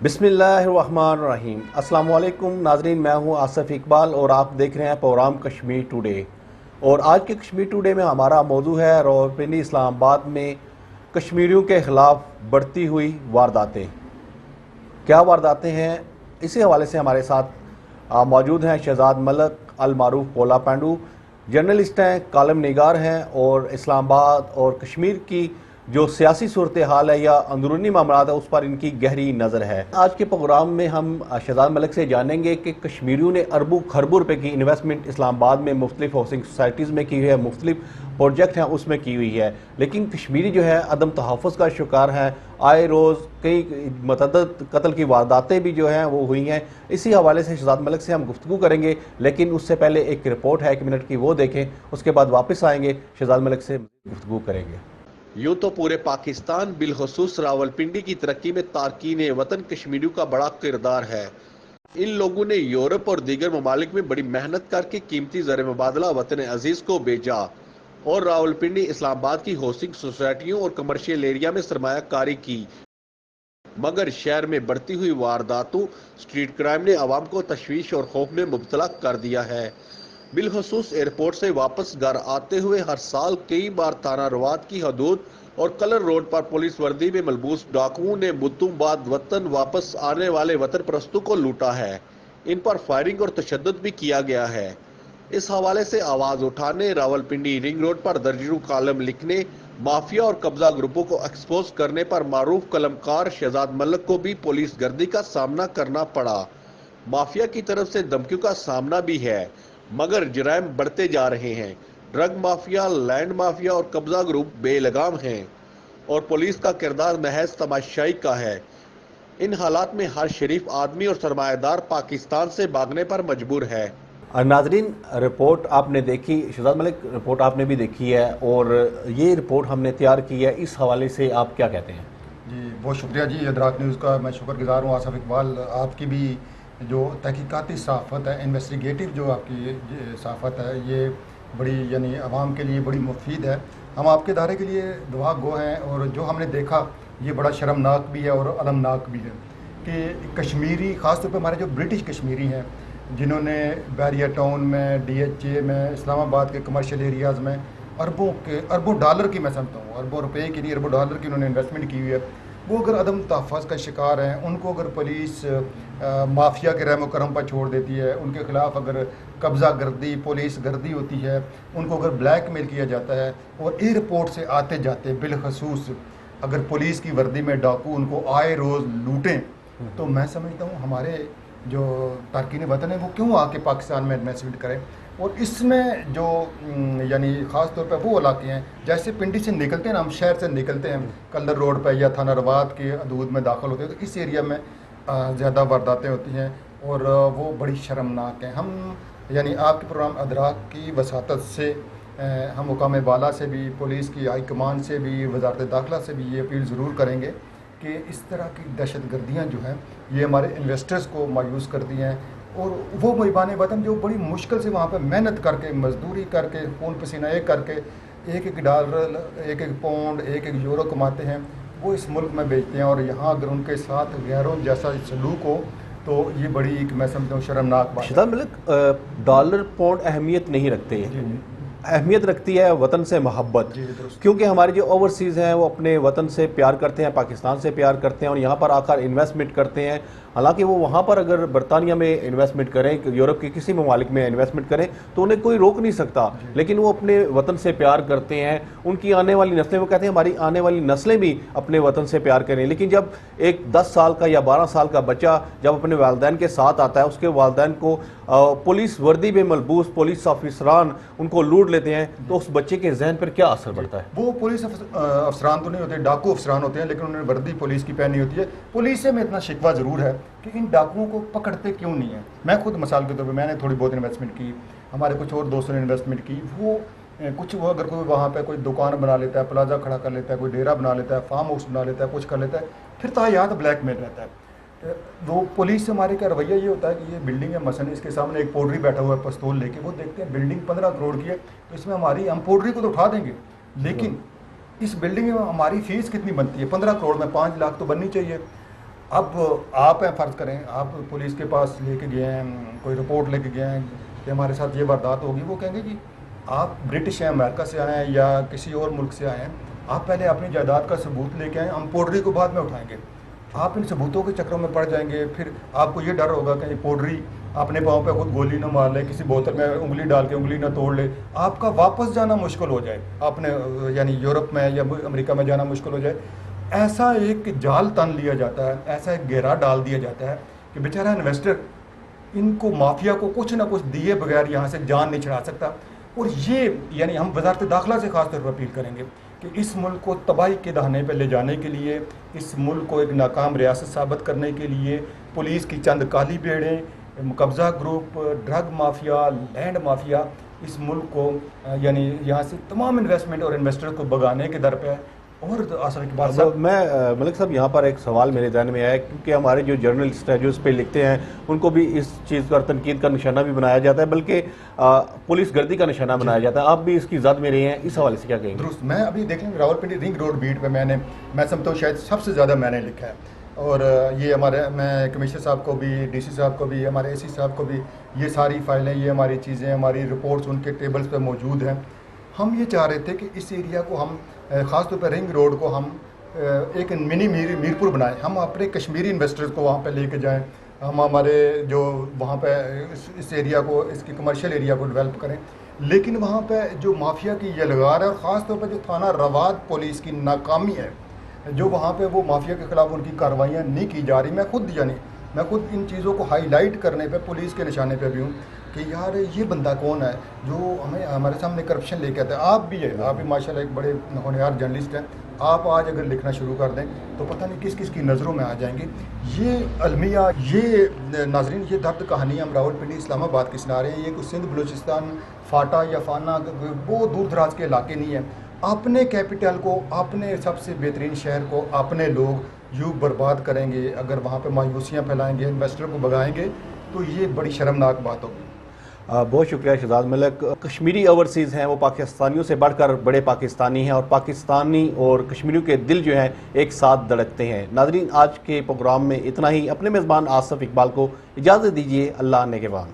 بسم اللہ الرحمن الرحیم۔ السلام علیکم ناظرین، میں ہوں آصف اقبال اور آپ دیکھ رہے ہیں پروگرام کشمیر ٹوڈے۔ اور آج کے کشمیر ٹوڈے میں ہمارا موضوع ہے راولپنڈی اسلام آباد میں کشمیریوں کے خلاف بڑھتی ہوئی وارداتیں۔ کیا وارداتیں ہیں، اسی حوالے سے ہمارے ساتھ موجود ہیں شہزاد ملک المعروف پولا پینڈو، جرنلسٹ ہیں، کالم نگار ہیں اور اسلام آباد اور کشمیر کی جو سیاسی صورتحال ہے یا اندرونی معاملات ہے اس پر ان کی گہری نظر ہے۔ آج کے پروگرام میں ہم شہزاد ملک سے جانیں گے کہ کشمیریوں نے اربوں خربوں روپے کی انویسٹمنٹ اسلام آباد میں مختلف ہاؤسنگ سوسائٹیز میں کی ہوئی ہے، مختلف پروجیکٹ ہیں اس میں کی ہوئی ہے، لیکن کشمیری جو ہے عدم تحفظ کا شکار ہیں۔ آئے روز کئی متعدد قتل کی وارداتیں بھی جو ہیں وہ ہوئی ہیں۔ اسی حوالے سے شہزاد ملک سے ہم گفتگو کریں گے، لیکن اس سے پہلے ایک رپورٹ ہے 1 منٹ کی، وہ دیکھیں، اس کے بعد واپس آئیں گے، شہزاد ملک سے گفتگو کریں گے۔ یوں تو پورے پاکستان بالخصوص راولپنڈی کی ترقی میں تارکین وطن کشمیریوں کا بڑا کردار ہے۔ ان لوگوں نے یورپ اور دیگر ممالک میں بڑی محنت کر کے قیمتی زر مبادلہ وطن عزیز کو بھیجا اور راولپنڈی اسلام آباد کی ہاؤسنگ سوسائٹیوں اور کمرشل ایریا میں سرمایہ کاری کی، مگر شہر میں بڑھتی ہوئی وارداتوں، اسٹریٹ کرائم نے عوام کو تشویش اور خوف میں مبتلا کر دیا ہے۔ بالخصوص ایئرپورٹ سے واپس گھر آتے ہوئے ہر سال کئی بار تھانہ رواد کی حدود اور کلر روڈ پر پولیس وردی میں ملبوس ڈاکوؤں نے مدتوں بعد وطن واپس آنے والے وطن پرستوں کو لوٹا ہے۔ ان پر فائرنگ اور تشدد بھی کیا گیا ہے۔ اس حوالے سے آواز اٹھانے، راولپنڈی رنگ روڈ پر درجنوں کالم لکھنے، مافیا اور قبضہ گروپوں کو ایکسپوز کرنے پر معروف قلمکار شہزاد ملک کو بھی پولیس گردی کا سامنا کرنا پڑا۔ مافیا کی طرف سے دھمکیوں کا سامنا بھی ہے، مگر جرائم بڑھتے جا رہے ہیں۔ ڈرگ مافیا، لینڈ مافیا اور قبضہ گروپ بے لگام ہیں اور پولیس کا کردار محض تماشائی کا ہے۔ ان حالات میں ہر شریف آدمی اور سرمایہ دار پاکستان سے بھاگنے پر مجبور ہے۔ ناظرین، رپورٹ آپ نے دیکھی، شہزاد ملک رپورٹ آپ نے بھی دیکھی ہے اور یہ رپورٹ ہم نے تیار کی ہے، اس حوالے سے آپ کیا کہتے ہیں؟ جی بہت شکریہ جی، ادراک نیوز کا میں شکر گزار ہوں۔ آصف اقبال، آپ کی بھی جو تحقیقاتی صحافت ہے، انویسٹیگیٹو جو آپ کی صحافت ہے، یہ بڑی یعنی عوام کے لیے بڑی مفید ہے۔ ہم آپ کے ادارے کے لیے دعا گو ہیں، اور جو ہم نے دیکھا یہ بڑا شرمناک بھی ہے اور المناک بھی ہے کہ کشمیری، خاص طور پہ ہمارے جو برٹش کشمیری ہیں، جنہوں نے بیریا ٹاؤن میں، ڈی ایچ اے میں، اسلام آباد کے کمرشل ایریاز میں اربوں ڈالر کی، میں سمجھتا ہوں اربوں روپے کی نہیں، اربوں ڈالر کی انہوں نے انویسٹمنٹ کی ہوئی ہے، وہ اگر عدم تحفظ کا شکار ہیں، ان کو اگر پولیس مافیا کے رحم و کرم پر چھوڑ دیتی ہے، ان کے خلاف اگر قبضہ گردی، پولیس گردی ہوتی ہے، ان کو اگر بلیک میل کیا جاتا ہے، اور ایئرپورٹ سے آتے جاتے بالخصوص اگر پولیس کی وردی میں ڈاکو ان کو آئے روز لوٹیں، تو میں سمجھتا ہوں ہمارے جو تارکین وطن ہیں وہ کیوں آ کے پاکستان میں انویسٹمنٹ کریں۔ اور اس میں جو یعنی خاص طور پہ وہ علاقے ہیں، جیسے پنڈی سے نکلتے ہیں نا، ہم شہر سے نکلتے ہیں کلر روڈ پہ یا تھانہ رواد کے حدود میں داخل ہوتے ہیں، تو اس ایریا میں زیادہ وارداتیں ہوتی ہیں اور وہ بڑی شرمناک ہیں۔ ہم یعنی آپ کے پروگرام ادراک کی وساطت سے ہم مقام بالا سے بھی، پولیس کی ہائی کمان سے بھی، وزارت داخلہ سے بھی یہ اپیل ضرور کریں گے کہ اس طرح کی دہشت گردیاں جو ہیں یہ ہمارے انویسٹرز کو مایوس کرتی ہیں، اور وہ محبان وطن جو بڑی مشکل سے وہاں پہ محنت کر کے، مزدوری کر کے، خون پسینہ ایک کر کے ایک ایک ڈالر، ایک ایک پاؤنڈ، ایک ایک یورو کماتے ہیں، وہ اس ملک میں بیچتے ہیں، اور یہاں اگر ان کے ساتھ غیروں جیسا سلوک ہو تو یہ بڑی ایک میں سمجھتا ہوں شرمناک بات ہے۔ شہزاد ملک، ڈالر پاؤنڈ اہمیت نہیں رکھتے، اہمیت رکھتی ہے وطن سے محبت، کیونکہ ہمارے جو اوورسیز ہیں وہ اپنے وطن سے پیار کرتے ہیں، پاکستان سے پیار کرتے ہیں اور یہاں پر آ کر انویسٹمنٹ کرتے ہیں۔ حالانکہ وہ وہاں پر اگر برطانیہ میں انویسٹمنٹ کریں، یورپ کے کسی ممالک میں انویسٹمنٹ کریں تو انہیں کوئی روک نہیں سکتا، لیکن وہ اپنے وطن سے پیار کرتے ہیں۔ ان کی آنے والی نسلیں، وہ کہتے ہیں ہماری آنے والی نسلیں بھی اپنے وطن سے پیار کریں، لیکن جب ایک 10 سال کا یا 12 سال کا بچہ جب اپنے والدین کے ساتھ آتا ہے، اس کے والدین کو پولیس وردی میں ملبوس پولیس آفیسران ان کو لوٹ لیتے ہیں، تو اس بچے کے ذہن پر کیا اثر پڑتا ہے؟ وہ پولیس افسران تو نہیں ہوتے، ڈاکو افسران ہوتے ہیں، لیکن انہوں نے وردی پولیس کی پہنی ہوتی ہے۔ پولیس سے میں اتنا شکوہ ضرور ہے کہ ان ڈاکوؤں کو پکڑتے کیوں نہیں ہیں۔ میں خود مثال کے طور پہ میں نے تھوڑی بہت انویسٹمنٹ کی، ہمارے کچھ اور دوستوں نے انویسٹمنٹ کی، وہ اگر کوئی وہاں پہ کوئی دکان بنا لیتا ہے، پلازا کھڑا کر لیتا ہے، کوئی ڈیرا بنا لیتا ہے، فارم ہاؤس بنا لیتا ہے، کچھ کر لیتا ہے، پھر تاحیات بلیک میل رہتا ہے۔ وہ پولیس سے ہمارے کا رویہ یہ ہوتا ہے کہ یہ بلڈنگ ہے، مثلا اس کے سامنے ایک پوڈری بیٹھا ہوا ہے پستول لے کے، وہ دیکھتے ہیں بلڈنگ 15 کروڑ کی ہے، تو اس میں ہم پوڈری کو تو اٹھا دیں گے، لیکن اس بلڈنگ میں ہماری فیس کتنی بنتی ہے؟ 15 کروڑ میں 5 لاکھ تو بننی چاہیے۔ اب آپ ہیں، فرض کریں آپ پولیس کے پاس لے کے گئے ہیں، کوئی رپورٹ لے کے گئے ہیں کہ ہمارے ساتھ یہ واردات ہوگی، وہ کہیں گے جی آپ برٹش ہیں، امریکہ سے آئے ہیں یا کسی اور ملک سے آئے ہیں، آپ پہلے اپنی جائیداد کا ثبوت لے کے آئیں، ہم پوڈری کو بعد میں اٹھائیں گے۔ آپ ان ثبوتوں کے چکروں میں پڑ جائیں گے، پھر آپ کو یہ ڈر ہوگا کہ پوڈری اپنے پاؤں پہ خود گولی نہ مار لے، کسی بوتل میں انگلی ڈال کے انگلی نہ توڑ لے، آپ کا واپس جانا مشکل ہو جائے، آپ نے یعنی یورپ میں یا امریکہ میں جانا مشکل ہو جائے۔ ایسا ایک جال تن لیا جاتا ہے، ایسا ایک گھیرا ڈال دیا جاتا ہے کہ بیچارہ انویسٹر ان کو، مافیا کو کچھ نہ کچھ دیے بغیر یہاں سے جان نہیں چھڑا سکتا۔ اور یہ یعنی ہم وزارت داخلہ سے خاص طور پر اپیل کریں گے کہ اس ملک کو تباہی کے دہانے پہ لے جانے کے لیے، اس ملک کو ایک ناکام ریاست ثابت کرنے کے لیے پولیس کی چند کالی بھیڑیں، قبضہ group, drug mafia, land mafia اس ملک کو یعنی یہاں سے تمام انویسٹمنٹ اور انویسٹر کو بگانے کے در پہ ہے۔ اور آصف اقبال صاحب، میں ملک صاحب یہاں پر ایک سوال میرے ذہن میں آیا، کیونکہ ہمارے جو جرنلسٹ ہیں جو اس پہ لکھتے ہیں ان کو بھی اس چیز پر تنقید کا نشانہ بھی بنایا جاتا ہے، بلکہ پولیس گردی کا نشانہ بنایا جاتا ہے۔ آپ بھی اس کی زد میں رہے ہیں، اس حوالے سے کیا کہیں گے؟ درست، میں ابھی دیکھ لیں راولپنڈی رنگ روڈ بیٹ پہ میں سمجھتا ہوں شاید سب سے زیادہ میں نے لکھا ہے، اور یہ میں کمشنر صاحب کو بھی، ڈی سی صاحب کو بھی، ہمارے اے سی صاحب کو بھی، یہ ساری فائلیں، یہ ہماری چیزیں، ہماری رپورٹس ان کے ٹیبلز پہ موجود ہیں۔ ہم یہ چاہ رہے تھے کہ اس ایریا کو ہم خاص طور پہ رنگ روڈ کو ہم ایک منی میرپور بنائیں، ہم اپنے کشمیری انویسٹرز کو وہاں پہ لے کے جائیں، ہم ہمارے جو وہاں پہ اس ایریا کو، اس کی کمرشل ایریا کو ڈیولپ کریں، لیکن وہاں پہ جو مافیا کی یلغار ہے، اور خاص طور پہ جو تھانہ رواد پولیس کی ناکامی ہے، جو وہاں پہ وہ مافیا کے خلاف ان کی کارروائیاں نہیں کی جا رہی، میں خود ان چیزوں کو ہائی لائٹ کرنے پہ پولیس کے نشانے پہ بھی ہوں کہ یار یہ بندہ کون ہے جو ہمارے سامنے کرپشن لے کے آتا ہے۔ آپ بھی ہیں، آپ بھی ماشاءاللہ ایک بڑے ہونہار جرنلسٹ ہیں، آپ آج اگر لکھنا شروع کر دیں تو پتہ نہیں کس کس کی نظروں میں آ جائیں گے۔ یہ المیہ، یہ ناظرین، یہ درد کہانی ہم راولپنڈی اسلام آباد کی سنا رہے ہیں، یہ کوئی سندھ بلوچستان فاٹا یا فانا وہ دور دراز کے علاقے نہیں ہیں۔ اپنے کیپٹل کو، اپنے سب سے بہترین شہر کو اپنے لوگ یوں برباد کریں گے، اگر وہاں پہ مایوسیاں پھیلائیں گے، انویسٹر کو بگائیں گے، تو یہ بڑی شرمناک بات ہوگی۔ بہت شکریہ شہزاد ملک۔ کشمیری اوورسیز ہیں وہ پاکستانیوں سے بڑھ کر بڑے پاکستانی ہیں، اور پاکستانی اور کشمیریوں کے دل جو ہیں ایک ساتھ دھڑکتے ہیں۔ ناظرین، آج کے پروگرام میں اتنا ہی۔ اپنے میزبان آصف اقبال کو اجازت دیجیے۔ اللہ نگہبان۔